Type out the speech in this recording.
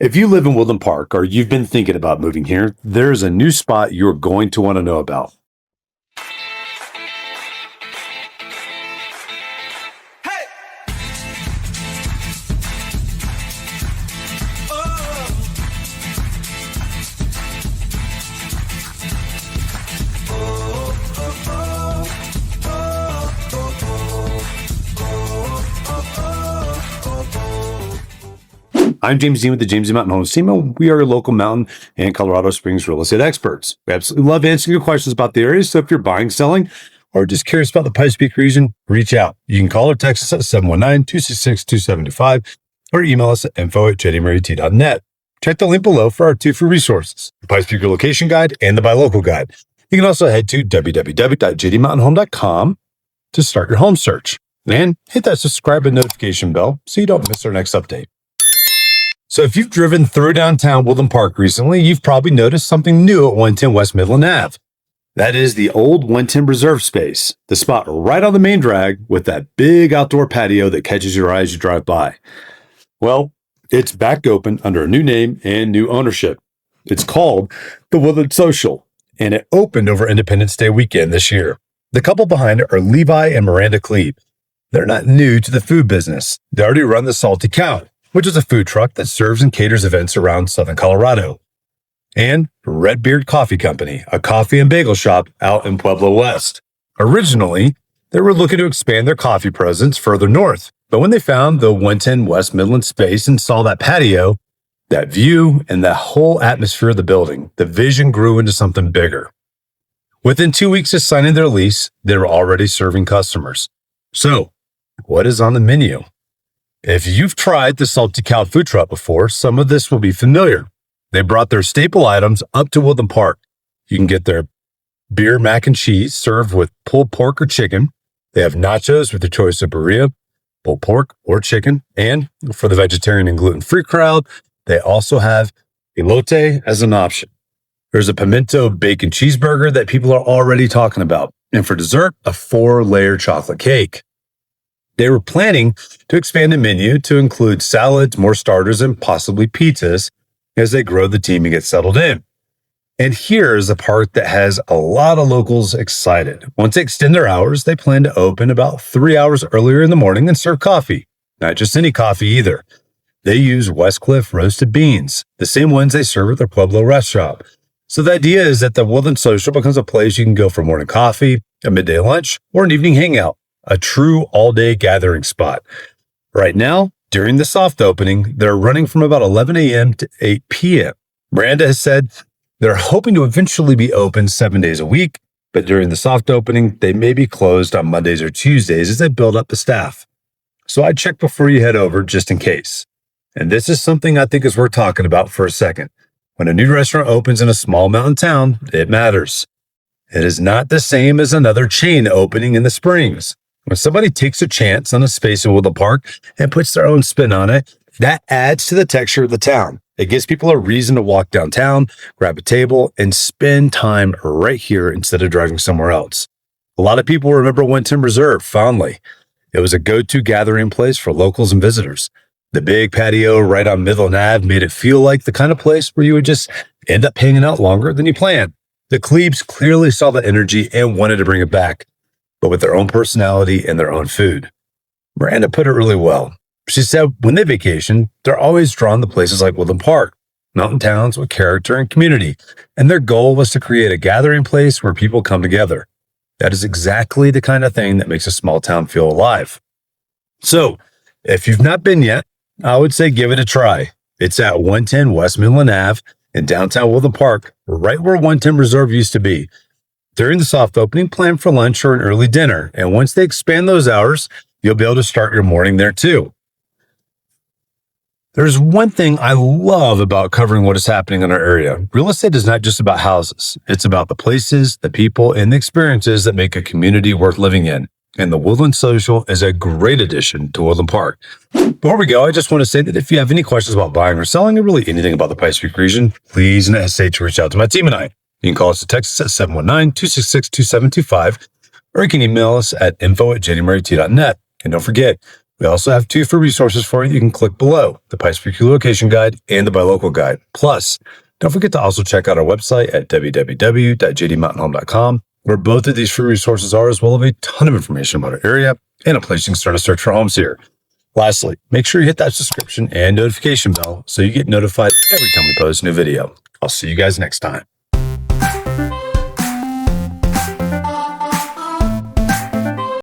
If you live in Woodland Park or you've been thinking about moving here, there's a new spot you're going to want to know about. I'm James Dean with the James Dean Mountain Homes team, and we are your local mountain and Colorado Springs real estate experts. We absolutely love answering your questions about the area, so if you're buying, selling, or just curious about the Pikes Peak region, reach out. You can call or text us at 719-266-2725 or email us at info@jdmret.net. Check the link below for our 2 free resources, the Pikes Peak Relocation Guide and the Buy Local Guide. You can also head to www.jdmountainhome.com to start your home search. And hit that subscribe and notification bell so you don't miss our next update. So if you've driven through downtown Woodland Park recently, you've probably noticed something new at 110 West Midland Ave. That is the old 110 Reserve space, the spot right on the main drag with that big outdoor patio that catches your eye as you drive by. Well, it's back open under a new name and new ownership. It's called the Woodland Social, and it opened over Independence Day weekend this year. The couple behind it are Levi and Miranda Klebe. They're not new to the food business. They already run the Salty Cow, which is a food truck that serves and caters events around Southern Colorado, and Redbeard Coffee Company, a coffee and bagel shop out in Pueblo West. Originally, they were looking to expand their coffee presence further north, but when they found the 110 West Midland space and saw that patio, that view, and that whole atmosphere of the building, the vision grew into something bigger. Within 2 weeks of signing their lease, they were already serving customers. So, what is on the menu? If you've tried the Salty Cow food truck before, some of this will be familiar. They brought their staple items up to Woodland Park. You can get their beer mac and cheese served with pulled pork or chicken. They have nachos with your choice of burrito, pulled pork or chicken. And for the vegetarian and gluten-free crowd, they also have elote as an option. There's a pimento bacon cheeseburger that people are already talking about. And for dessert, a 4-layer chocolate cake. They were planning to expand the menu to include salads, more starters, and possibly pizzas as they grow the team and get settled in. And here's the part that has a lot of locals excited. Once they extend their hours, they plan to open about 3 hours earlier in the morning and serve coffee. Not just any coffee either. They use Westcliff roasted beans, the same ones they serve at their Pueblo restaurant. So the idea is that the Woodland Social becomes a place you can go for morning coffee, a midday lunch, or an evening hangout. A true all-day gathering spot. Right now, during the soft opening, they're running from about 11 a.m. to 8 p.m. Miranda has said they're hoping to eventually be open 7 days a week, but during the soft opening, they may be closed on Mondays or Tuesdays as they build up the staff. So I'd check before you head over just in case. And this is something I think is worth talking about for a second. When a new restaurant opens in a small mountain town, it matters. It is not the same as another chain opening in the Springs. When somebody takes a chance on a space in Woodland Park and puts their own spin on it, that adds to the texture of the town. It gives people a reason to walk downtown, grab a table, and spend time right here instead of driving somewhere else. A lot of people remember 110 Reserve fondly. It was a go-to gathering place for locals and visitors. The big patio right on Midland Ave made it feel like the kind of place where you would just end up hanging out longer than you planned. The Klebes clearly saw the energy and wanted to bring it back, but with their own personality and their own food. Miranda put it really well. She said when they vacation, they're always drawn to places like Woodland Park, mountain towns with character and community, and their goal was to create a gathering place where people come together. That is exactly the kind of thing that makes a small town feel alive. So, if you've not been yet, I would say give it a try. It's at 110 West Midland Ave in downtown Woodland Park, right where 110 Reserve used to be. During the soft opening, plan for lunch or an early dinner, and once they expand those hours, you'll be able to start your morning there too. There's one thing I love about covering what is happening in our area. Real estate is not just about houses. It's about the places, the people, and the experiences that make a community worth living in. And the Woodland Social is a great addition to Woodland Park. Before we go, I just want to say that if you have any questions about buying or selling or really anything about the Pikes Peak region, please don't hesitate to reach out to my team and I. You can call us or text us at 719-266-2725, or you can email us at info@jdmret.net. And don't forget, We also have 2 free resources for you. You can click below: the Pikes Peak Relocation Guide and the Buy Local Guide. Plus, don't forget to also check out our website at www.jdmountainhome.com, where both of these free resources are, as well as a ton of information about our area and a place you can start a search for homes here. Lastly, make sure you hit that subscription and notification bell so you get notified every time we post a new video. I'll see you guys next time.